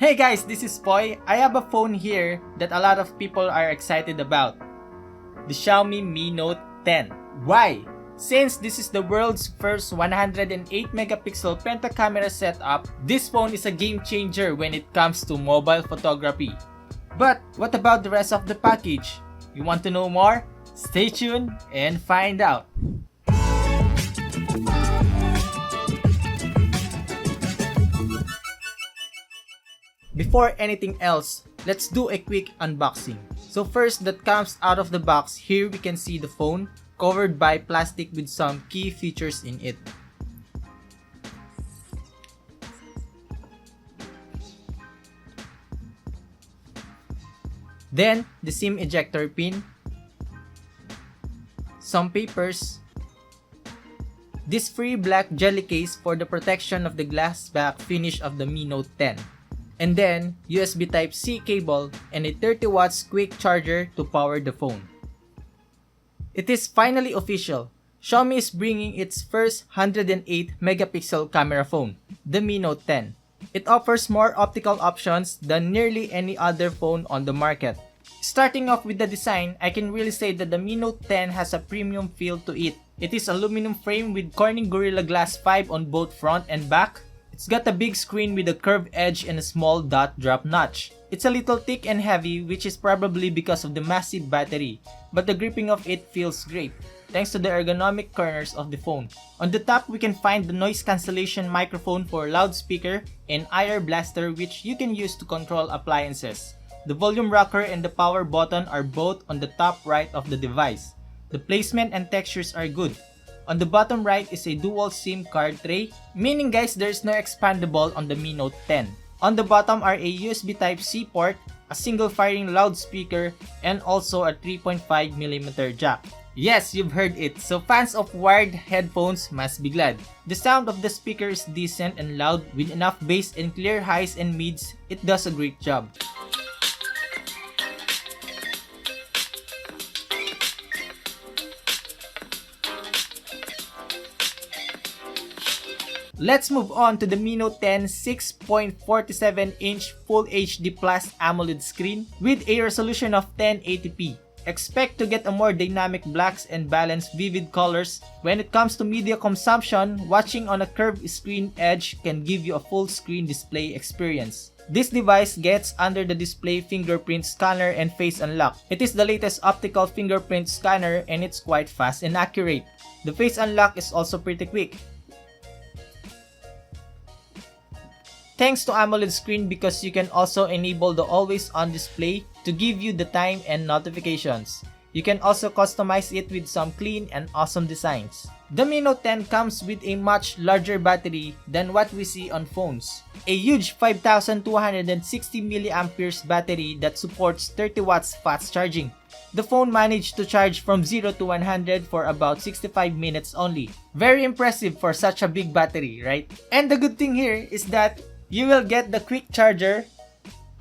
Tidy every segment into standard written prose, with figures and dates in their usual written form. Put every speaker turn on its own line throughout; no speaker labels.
Hey guys, this is Poy. I have a phone here that a lot of people are excited about. The Xiaomi Mi Note 10. Why? Since this is the world's first 108 megapixel pentacamera setup, this phone is a game changer when it comes to mobile photography. But what about the rest of the package? You want to know more? Stay tuned and find out. Before anything else, let's do a quick unboxing. So first, that comes out of the box, here we can see the phone covered by plastic with some key features in it. Then, the SIM ejector pin, some papers, this free black jelly case for the protection of the glass back finish of the Mi Note 10. And then, USB Type-C cable and a 30 watts quick charger to power the phone. It is finally official. Xiaomi is bringing its first 108 megapixel camera phone, the Mi Note 10. It offers more optical options than nearly any other phone on the market. Starting off with the design, I can really say that the Mi Note 10 has a premium feel to it. It is aluminum frame with Corning Gorilla Glass 5 on both front and back. It's got a big screen with a curved edge and a small dot drop notch. It's a little thick and heavy, which is probably because of the massive battery, but the gripping of it feels great, thanks to the ergonomic corners of the phone. On the top, we can find the noise cancellation microphone for loudspeaker and IR blaster, which you can use to control appliances. The volume rocker and the power button are both on the top right of the device. The placement and textures are good. On the bottom right is a dual SIM card tray, meaning guys there is no expandable on the Mi Note 10. On the bottom are a USB Type-C port, a single firing loudspeaker, and also a 3.5mm jack. Yes, you've heard it, so fans of wired headphones must be glad. The sound of the speaker is decent and loud with enough bass and clear highs and mids. It does a great job. Let's move on to the Mi Note 10 6.47-inch Full HD Plus AMOLED screen with a resolution of 1080p. Expect to get a more dynamic blacks and balanced vivid colors. When it comes to media consumption, watching on a curved screen edge can give you a full screen display experience. This device gets under the display fingerprint scanner and face unlock. It is the latest optical fingerprint scanner and it's quite fast and accurate. The face unlock is also pretty quick. Thanks to AMOLED screen because you can also enable the always on display to give you the time and notifications. You can also customize it with some clean and awesome designs. The Mi Note 10 comes with a much larger battery than what we see on phones. A huge 5260 mAh battery that supports 30 watts fast charging. The phone managed to charge from 0 to 100 for about 65 minutes only. Very impressive for such a big battery, right? And the good thing here is that you will get the quick charger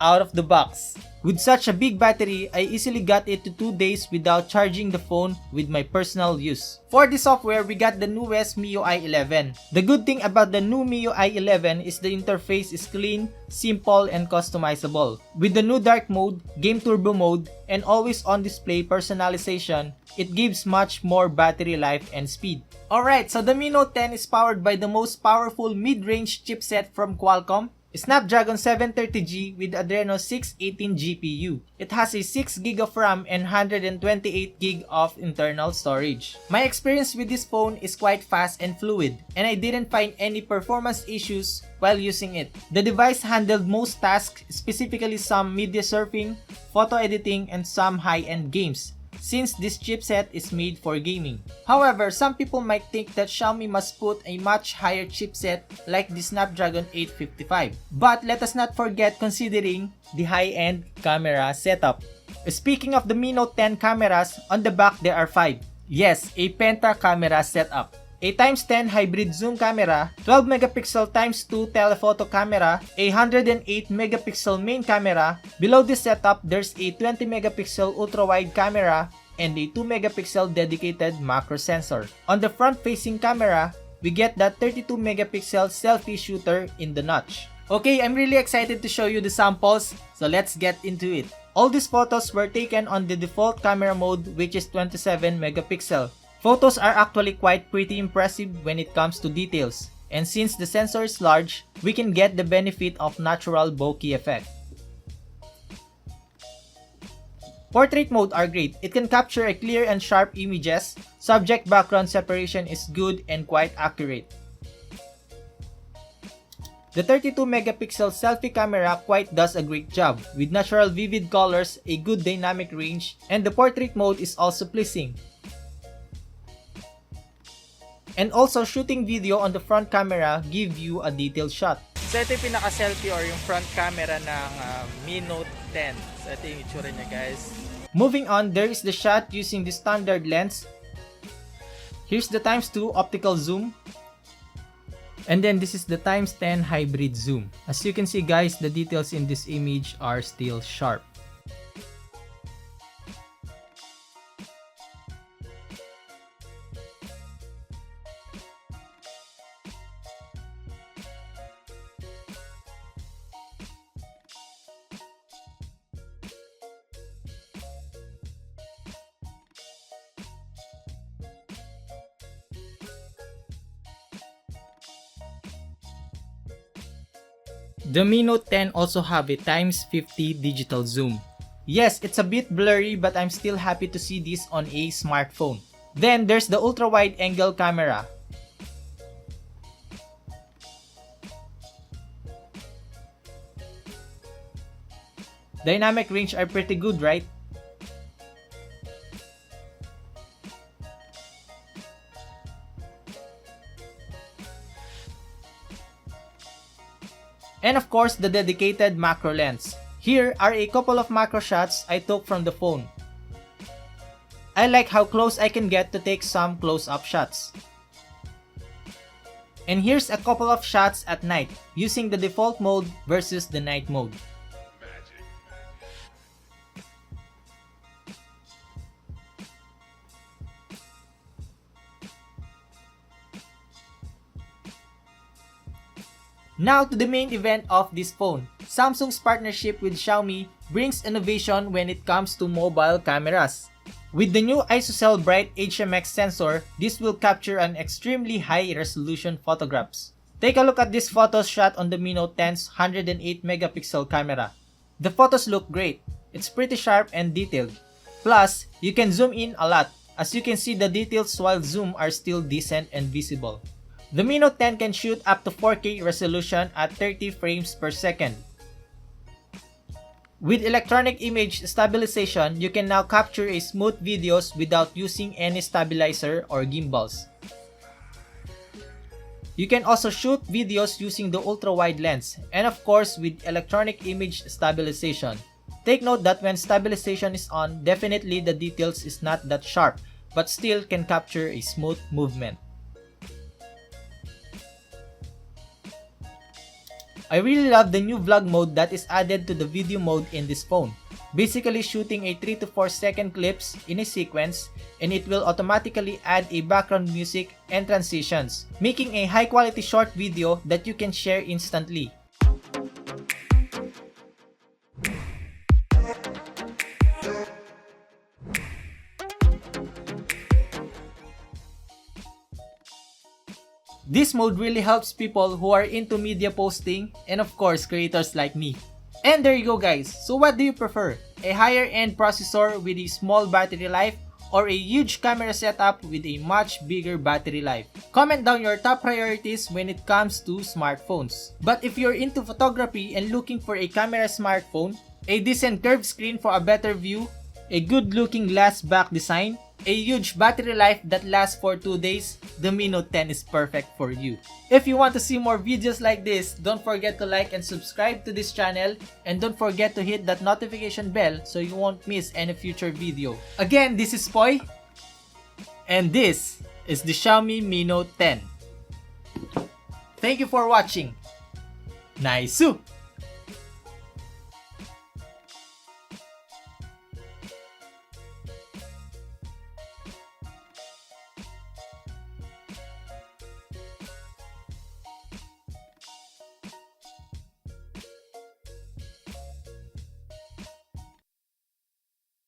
out of the box. With such a big battery, I easily got it to 2 days without charging the phone with my personal use. For the software, we got the newest MIUI 11. The good thing about the new MIUI 11 is the interface is clean, simple, and customizable. With the new dark mode, game turbo mode, and always on display personalization, it gives much more battery life and speed. Alright, so the Mi Note 10 is powered by the most powerful mid-range chipset from Qualcomm, Snapdragon 730G with Adreno 618 GPU. It has a 6GB of RAM and 128GB of internal storage. My experience with this phone is quite fast and fluid, and I didn't find any performance issues while using it. The device handled most tasks, specifically some media surfing, photo editing, and some high-end games, since this chipset is made for gaming. However, some people might think that Xiaomi must put a much higher chipset like the Snapdragon 855. But let us not forget considering the high-end camera setup. Speaking of the Mi Note 10 cameras, on the back there are 5. Yes, a penta camera setup. A x10 hybrid zoom camera, 12 megapixel x2 telephoto camera, a 108 megapixel main camera. Below this setup, there's a 20 megapixel ultra-wide camera and a 2 megapixel dedicated macro sensor. On the front-facing camera, we get that 32 megapixel selfie shooter in the notch. Okay, I'm really excited to show you the samples, so let's get into it. All these photos were taken on the default camera mode, which is 27 megapixel. Photos are actually quite pretty impressive when it comes to details, and since the sensor is large, we can get the benefit of natural bokeh effect. Portrait mode are great. It can capture a clear and sharp images. Subject background separation is good and quite accurate. The 32 megapixel selfie camera quite does a great job, with natural vivid colors, a good dynamic range, and the portrait mode is also pleasing. And also shooting video on the front camera give you a detailed shot.
So ito yung pinaka-selfie or yung front camera ng Mi Note 10. So ito yung itsura niya, guys.
Moving on, there is the shot using the standard lens. Here's the ×2 optical zoom. And then this is the ×10 hybrid zoom. As you can see guys, the details in this image are still sharp. The Mi Note 10 also have a ×50 digital zoom. Yes, it's a bit blurry but I'm still happy to see this on a smartphone. Then there's the ultra wide angle camera. Dynamic range are pretty good, right? And of course, the dedicated macro lens. Here are a couple of macro shots I took from the phone. I like how close I can get to take some close-up shots. And here's a couple of shots at night, using the default mode versus the night mode. Now to the main event of this phone. Samsung's partnership with Xiaomi brings innovation when it comes to mobile cameras. With the new ISOCELL Bright HMX sensor, this will capture an extremely high resolution photographs. Take a look at this photos shot on the Mi Note 10's 108 megapixel camera. The photos look great. It's pretty sharp and detailed. Plus, you can zoom in a lot. As you can see, the details while zoom are still decent and visible. The Mi Note 10 can shoot up to 4K resolution at 30 frames per second. With electronic image stabilization, you can now capture a smooth videos without using any stabilizer or gimbals. You can also shoot videos using the ultra-wide lens, and of course with electronic image stabilization. Take note that when stabilization is on, definitely the details is not that sharp, but still can capture a smooth movement. I really love the new vlog mode that is added to the video mode in this phone. Basically shooting a 3 to 4 second clips in a sequence, and it will automatically add a background music and transitions, making a high quality short video that you can share instantly. This mode really helps people who are into media posting and of course creators like me. And there you go guys, so what do you prefer? A higher end processor with a small battery life or a huge camera setup with a much bigger battery life? Comment down your top priorities when it comes to smartphones. But if you're into photography and looking for a camera smartphone, a decent curved screen for a better view, a good looking glass back design, a huge battery life that lasts for 2 days, the Mi Note 10 is perfect for you. If you want to see more videos like this, don't forget to like and subscribe to this channel, and don't forget to hit that notification bell so you won't miss any future video. Again, this is Poy, and this is the Xiaomi Mi Note 10. Thank you for watching. Nice!